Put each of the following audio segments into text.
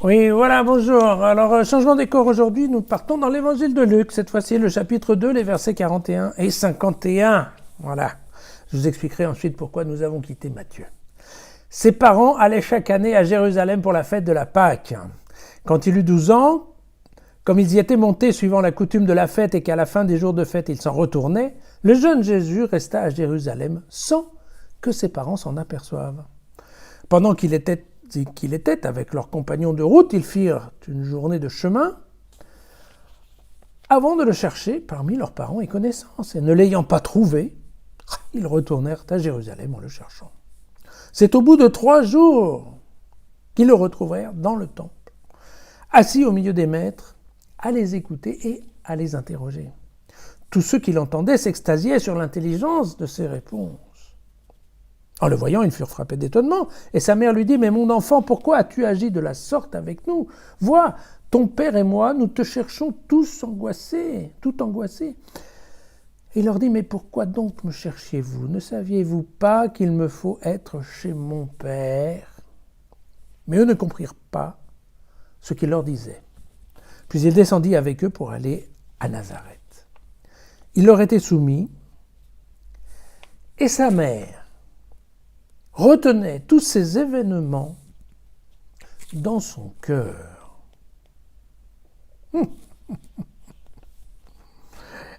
Oui, voilà, bonjour. Alors, changement de décor aujourd'hui, nous partons dans l'évangile de Luc, cette fois-ci le chapitre 2, les versets 41 et 51. Voilà. Je vous expliquerai ensuite pourquoi nous avons quitté Matthieu. Ses parents allaient chaque année à Jérusalem pour la fête de la Pâque. Quand il eut 12 ans, comme ils y étaient montés suivant la coutume de la fête et qu'à la fin des jours de fête ils s'en retournaient, le jeune Jésus resta à Jérusalem sans que ses parents s'en aperçoivent. Pendant qu'il était avec leurs compagnons de route, ils firent une journée de chemin avant de le chercher parmi leurs parents et connaissances. Et ne l'ayant pas trouvé, ils retournèrent à Jérusalem en le cherchant. C'est au bout de 3 jours qu'ils le retrouvèrent dans le temple, assis au milieu des maîtres, à les écouter et à les interroger. Tous ceux qui l'entendaient s'extasiaient sur l'intelligence de ses réponses. En le voyant, ils furent frappés d'étonnement, et sa mère lui dit « Mais mon enfant, pourquoi as-tu agi de la sorte avec nous ? Vois, ton père et moi, nous te cherchons tous angoissés, tout angoissés. » Et il leur dit « Mais pourquoi donc me cherchiez-vous ? Ne saviez-vous pas qu'il me faut être chez mon père ?» Mais eux ne comprirent pas ce qu'il leur disait. Puis il descendit avec eux pour aller à Nazareth. Il leur était soumis, et sa mère retenait tous ces événements dans son cœur.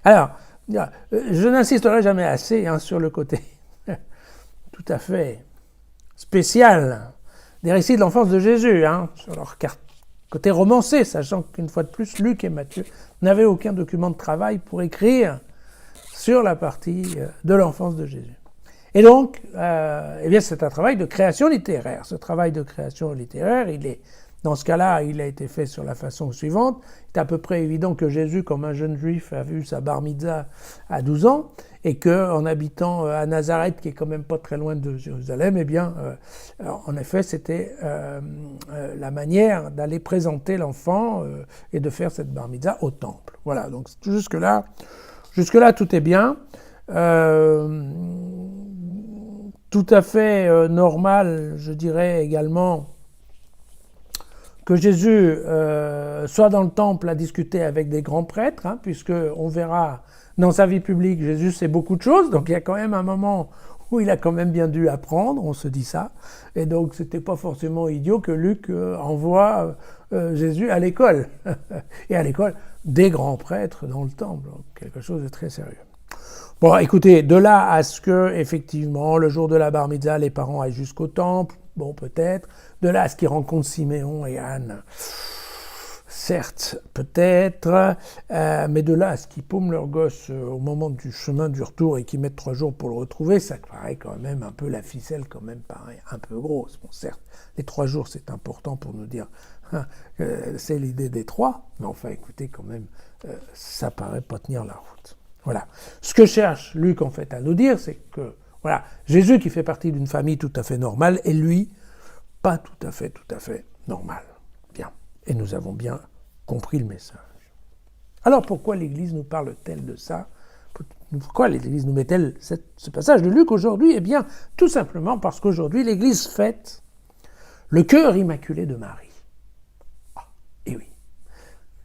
Alors, je n'insisterai jamais assez sur le côté tout à fait spécial des récits de l'enfance de Jésus, sur leur côté romancé, sachant qu'une fois de plus, Luc et Matthieu n'avaient aucun document de travail pour écrire sur la partie de l'enfance de Jésus. Et donc, c'est un travail de création littéraire. Ce travail de création littéraire, dans ce cas-là, il a été fait sur la façon suivante. Il est à peu près évident que Jésus, comme un jeune juif, a vu sa bar mitzvah à 12 ans, et qu'en habitant à Nazareth, qui est quand même pas très loin de Jérusalem, en effet, c'était la manière d'aller présenter l'enfant et de faire cette bar mitzvah au temple. Voilà, donc jusque-là, tout est bien. Tout à fait normal, je dirais également, que Jésus soit dans le temple à discuter avec des grands prêtres, puisqu'on verra dans sa vie publique, Jésus sait beaucoup de choses, donc il y a quand même un moment où il a quand même bien dû apprendre, on se dit ça, et donc c'était pas forcément idiot que Luc envoie Jésus à l'école, et à l'école des grands prêtres dans le temple, donc quelque chose de très sérieux. Bon, écoutez, de là à ce que, effectivement, le jour de la bar mitzvah, les parents aillent jusqu'au temple, bon, peut-être. De là à ce qu'ils rencontrent Siméon et Anne, certes, peut-être. Mais de là à ce qu'ils paument leur gosse au moment du chemin du retour et qu'ils mettent 3 jours pour le retrouver, ça paraît quand même un peu, la ficelle quand même paraît un peu grosse. Bon, certes, les 3 jours, c'est important pour nous dire, c'est l'idée des 3, mais enfin, écoutez, quand même, ça paraît pas tenir la route. Voilà. Ce que cherche Luc en fait à nous dire, c'est que voilà, Jésus qui fait partie d'une famille tout à fait normale, et lui, pas tout à fait normal. Bien. Et nous avons bien compris le message. Alors pourquoi l'Église nous parle-t-elle de ça ? Pourquoi l'Église nous met-elle ce passage de Luc aujourd'hui ? Eh bien, tout simplement parce qu'aujourd'hui, l'Église fête le cœur immaculé de Marie. Ah, et oui.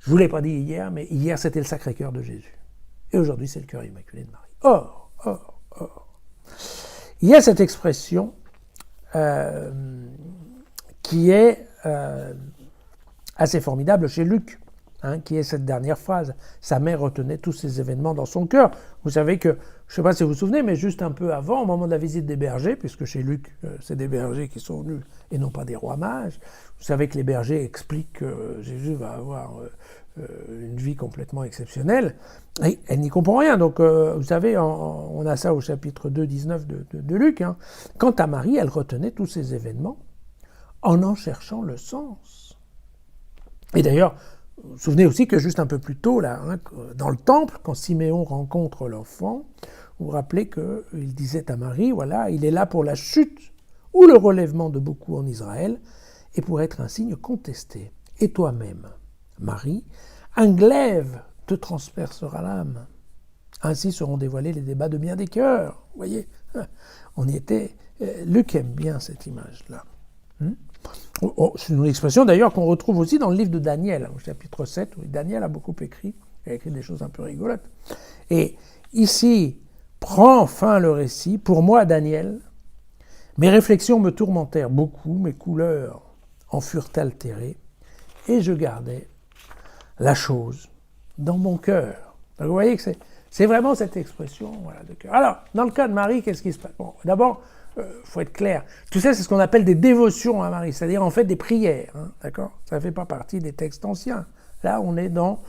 Je ne vous l'ai pas dit hier, mais hier, c'était le Sacré-Cœur de Jésus. Et aujourd'hui, c'est le cœur immaculé de Marie. Or. Il y a cette expression qui est assez formidable chez Luc, qui est cette dernière phrase. Sa mère retenait tous ces événements dans son cœur. Vous savez que, je ne sais pas si vous vous souvenez, mais juste un peu avant, au moment de la visite des bergers, puisque chez Luc, c'est des bergers qui sont venus et non pas des rois mages, vous savez que les bergers expliquent que Jésus va avoir une vie complètement exceptionnelle, et elle n'y comprend rien. Donc, vous savez, on a ça au chapitre 2, 19 de Luc. Quant à Marie, elle retenait tous ces événements en cherchant le sens. Et d'ailleurs, vous vous souvenez aussi que juste un peu plus tôt, là, dans le temple, quand Siméon rencontre l'enfant, vous vous rappelez qu'il disait à Marie, voilà, il est là pour la chute ou le relèvement de beaucoup en Israël, et pour être un signe contesté. Et toi-même, Marie, un glaive te transpercera l'âme. Ainsi seront dévoilés les débats de bien des cœurs. Vous voyez, on y était. Luc aime bien cette image-là. C'est une expression d'ailleurs qu'on retrouve aussi dans le livre de Daniel, au chapitre 7, où Daniel a beaucoup écrit. Il a écrit des choses un peu rigolotes. Et ici, prend fin le récit. Pour moi, Daniel, mes réflexions me tourmentèrent beaucoup, mes couleurs en furent altérées, et je gardais la chose dans mon cœur. Donc vous voyez que c'est vraiment cette expression voilà, de cœur. Alors, dans le cas de Marie, qu'est-ce qui se passe? Bon, d'abord, faut être clair. Tout ça, c'est ce qu'on appelle des dévotions à Marie, c'est-à-dire en fait des prières, hein, d'accord? Ça ne fait pas partie des textes anciens. Là, on est dans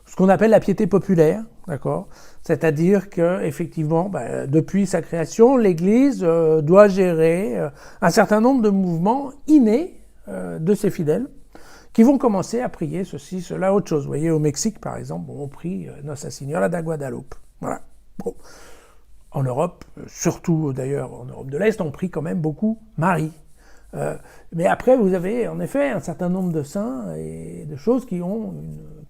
ce qu'on appelle la piété populaire, d'accord? C'est-à-dire que effectivement, depuis sa création, l'Église doit gérer un certain nombre de mouvements innés de ses fidèles qui vont commencer à prier ceci, cela, autre chose. Vous voyez, au Mexique, par exemple, on prie Nossa Señora da Guadalupe. Voilà. Bon. En Europe, surtout d'ailleurs en Europe de l'Est, on prie quand même beaucoup Marie. Mais après, vous avez en effet un certain nombre de saints et de choses qui ont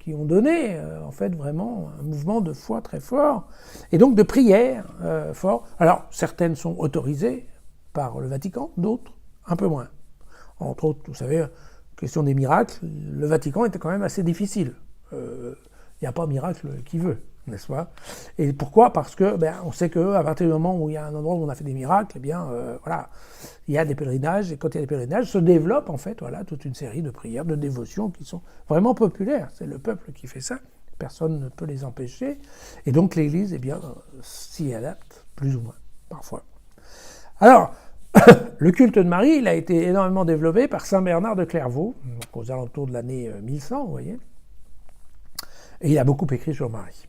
donné en fait vraiment un mouvement de foi très fort et donc de prière fort. Alors certaines sont autorisées par le Vatican, d'autres un peu moins. Entre autres, vous savez, question des miracles, le Vatican était quand même assez difficile. Il n'y a pas miracle qui veut, n'est-ce pas? Et pourquoi? Parce que on sait qu'à partir du moment où il y a un endroit où on a fait des miracles, voilà, il y a des pèlerinages, et quand il y a des pèlerinages, se développe en fait voilà, toute une série de prières, de dévotions qui sont vraiment populaires. C'est le peuple qui fait ça, personne ne peut les empêcher. Et donc l'Église s'y adapte, plus ou moins, parfois. Alors, le culte de Marie, il a été énormément développé par saint Bernard de Clairvaux, aux alentours de l'année 1100, vous voyez. Et il a beaucoup écrit sur Marie.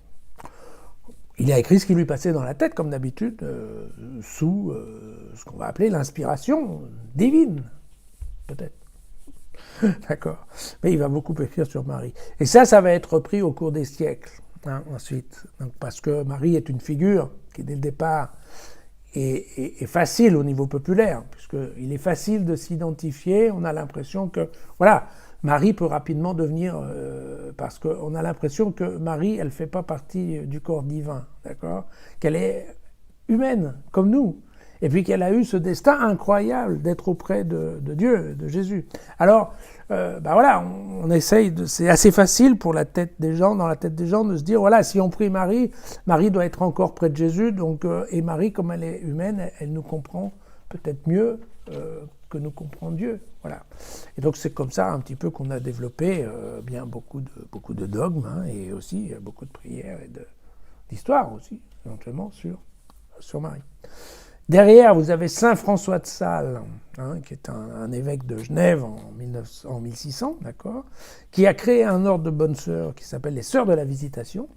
Il a écrit ce qui lui passait dans la tête, comme d'habitude, sous ce qu'on va appeler l'inspiration divine, peut-être. D'accord. Mais il va beaucoup écrire sur Marie. Et ça va être repris au cours des siècles, hein, ensuite. Donc, parce que Marie est une figure qui, dès le départ, est facile au niveau populaire, puisqu'il est facile de s'identifier. On a l'impression que, voilà, Marie peut rapidement devenir, parce qu'on a l'impression que Marie, elle ne fait pas partie du corps divin, d'accord? Qu'elle est humaine, comme nous, et puis qu'elle a eu ce destin incroyable d'être auprès de Dieu, de Jésus. Alors, voilà, on essaye, c'est assez facile pour la tête des gens, dans la tête des gens, de se dire, voilà, si on prie Marie, Marie doit être encore près de Jésus, donc, et Marie, comme elle est humaine, elle nous comprend peut-être mieux que nous comprend Dieu. Voilà. Et donc c'est comme ça un petit peu qu'on a développé beaucoup de dogmes, hein, et aussi beaucoup de prières et d'histoires aussi, éventuellement, sur Marie. Derrière, vous avez saint François de Sales, hein, qui est un évêque de Genève en 1600, d'accord, qui a créé un ordre de bonnes sœurs qui s'appelle les Sœurs de la Visitation,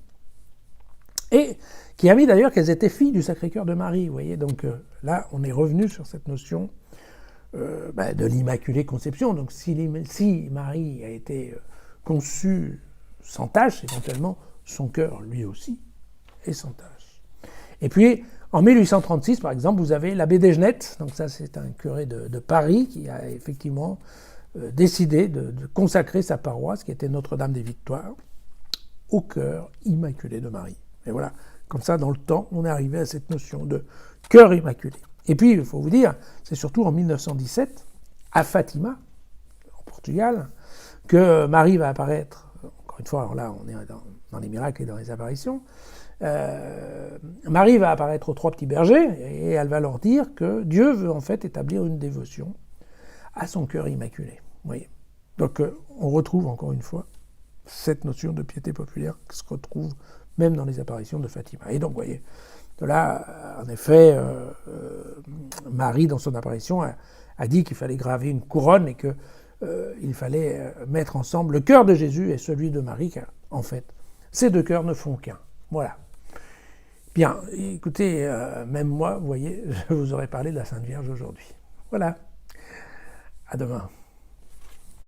et qui a mis d'ailleurs qu'elles étaient filles du Sacré-Cœur de Marie. Vous voyez, donc là, on est revenu sur cette notion de l'Immaculée Conception. Donc si Marie a été conçue sans tache, éventuellement son cœur lui aussi est sans tache. Et puis en 1836 par exemple, vous avez l'abbé Desgenettes, donc ça c'est un curé de Paris qui a effectivement décidé de consacrer sa paroisse, qui était Notre-Dame des Victoires, au cœur immaculé de Marie. Et voilà, comme ça dans le temps, on est arrivé à cette notion de cœur immaculé. Et puis, il faut vous dire, c'est surtout en 1917, à Fatima, en Portugal, que Marie va apparaître. Encore une fois, alors là, on est dans les miracles et dans les apparitions. Marie va apparaître aux 3 petits bergers et elle va leur dire que Dieu veut en fait établir une dévotion à son cœur immaculé. Vous voyez. Donc, on retrouve encore une fois cette notion de piété populaire qui se retrouve même dans les apparitions de Fatima. Et donc, vous voyez, de là, en effet, Marie, dans son apparition, a dit qu'il fallait graver une couronne et qu'il fallait mettre ensemble le cœur de Jésus et celui de Marie, car en fait, ces 2 cœurs ne font qu'un. Voilà. Bien, écoutez, même moi, vous voyez, je vous aurais parlé de la Sainte Vierge aujourd'hui. Voilà. À demain.